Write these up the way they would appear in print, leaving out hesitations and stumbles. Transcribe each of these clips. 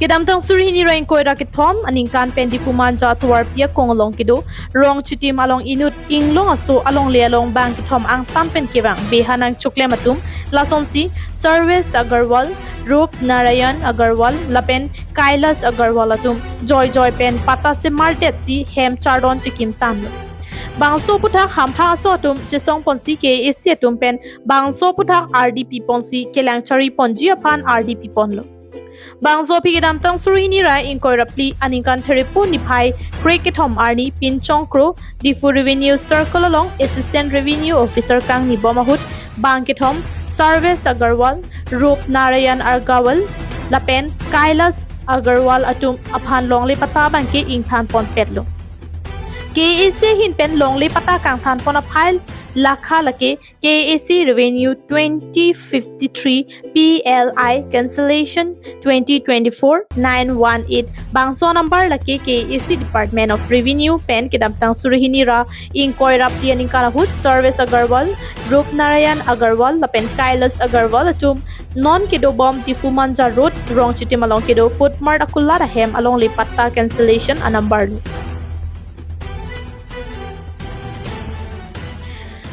Kedam tang suri hini rain koira ke thom aning kan pen Diphu Manja Atovar pia kong along Kedo rong chitim along inut inglong aso Alongle along bang ke thom ang tampen kewang behanang chukle matum lasonsi service Agarwal Rup Narayan Agarwal lapen Kailas Agarwal atum joy pen Patta se Martet si hem chardon chikim tamlo Bangso puthak hampha aso atum chesong ponsi ke esi atum pen bangso puthak RDP ponsi kelang chari ponji apan RDP ponlo Bangzo pigidam tang surihini rai inkoirapli aningkan theripu niphai krikethom arni pinchongkro Diphu Revenue Circle along Assistant Revenue Officer kang ni bomahut bangkethom Service Agarwal Rup Narayan Agarwal lapen Kailas Agarwal atum aphan longle pata bangke Ingthan pon petlo KAC hinpen longle pata kang than pon aphai Lakha lake KAC Revenue 2053 PLI Cancellation 2024-918 Bangso number lake KAC Department of Revenue pen kedamtang surihini ra inkoy rapli aning kanahut Service Agarwal Rup Narayan Agarwal lapen Kailas Agarwal atum non Kedo bomb Diphu Manja road rong chitim along Kedo food Mart akulara hem along le Patta cancellation a number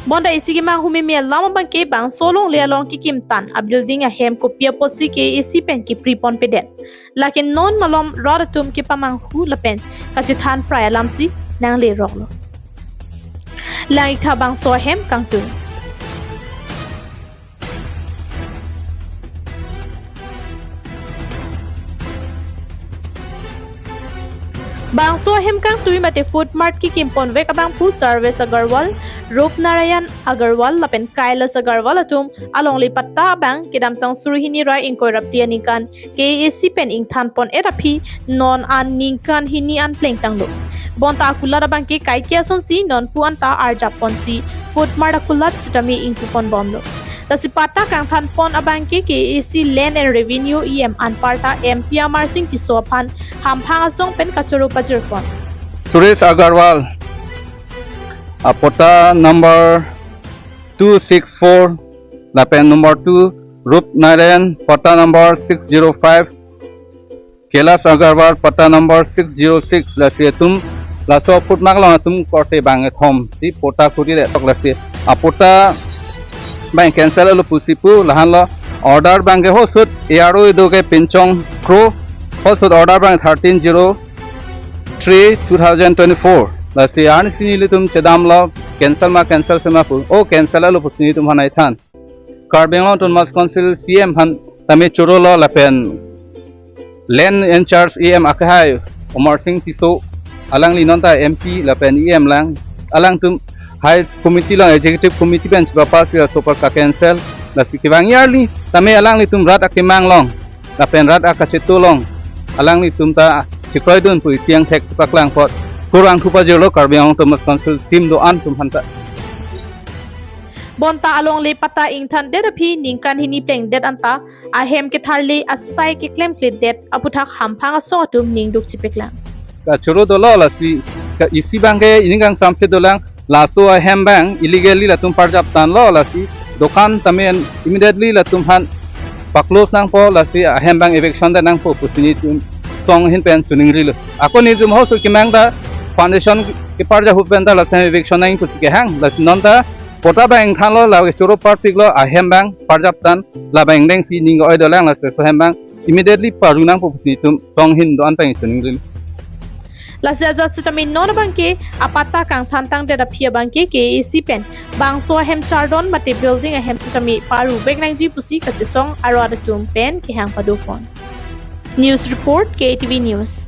Bonda isi ke mang humi mia lama bangke bang solong le along ki Ingthan a building a hem ko pia potsi ke isi pen ki prepon pedet lakin non malom rodatum ki pamang hu lapen kachithan praya lamsi nang le roklo lang ikha bang so hem kang tu Bang so hem kang tui mate food mart ki kimpon vek abang pu Service Agarwal Rup Narayan Agarwal lapen Kailas Agarwal atum along le Patta bang kedam tang surihini rai inkoira pianikan KAC pen Ingthan pon erapi non an ningkan hini an pleng tanglo bonta akulara bang ke kai kya son si non pu anta arja pon si food mart akulat sitami ingpu pon bomlo Tasi Patta kang than pon abang ke KAC Land and Revenue EM an parta MP Amarsing ti sopan hamphang asong pen kachoro pajir pon Suresh Agarwal Patta number 264 lapen number 2 Rup Narayan Patta number 605 Kailas Agarwal Patta number 606 lasi tum laso put maklong tum korte bang thom si Patta kuri le tok lasi Patta bang cancel lo pusipu lahan lo order bang ho sut aro ido ke pinchong kro ho sut order bang 1303 2024 lasi an sinili tum chedam lo cancel sema pu o cancel lo pusini tum hanai than Karbeng lo ton mas council CM han tame choro lo lapen land in charge EM akhai Omar Singh tiso alang linonta MP lapen EM lang alang tum High Committee lang Executive Committee bench bapas ya super ka cancel lasi kibang yearly tame alang li tum rat akimang long lapen rat akachetu long alang li tum ta sikoi dun pu siang thek paklang pot kurang thupa jelo Karbeng Thomas Council team do an tum hanta Bonta along le Patta Ingthan derapi ningkan hini pleng det anta ahem ke tharle asai ke claim kle det aputhak hamphang aso atum ningduk chipeklang ka choro do lo lasi isi bangke iningang samse dolang laso ahem bang illegally latum parjap tan lo lasi dokan tamen immediately latum han paklo sang po lasi ahem bang eviction da nang po pusini tum song hin pen tuning rilo ako ni jum hoso kimang da foundation ke parja hupen da lasi eviction nang pusike hang lasi nonda Patta bang than lo la choro partik lo ahem bang parjap tan la bang deng si ning oi dolang lasi so hem bang immediately parunang po pusini tum song hin do an pen tuning rilo Lasya jat sitamin non bangke Patta kang thantang dera phia bangke KAC pen bangso hem chardon mate building a hem sitami paru begnang ji pusi kachesong aro tum pen ki hang padu phone News report KTV News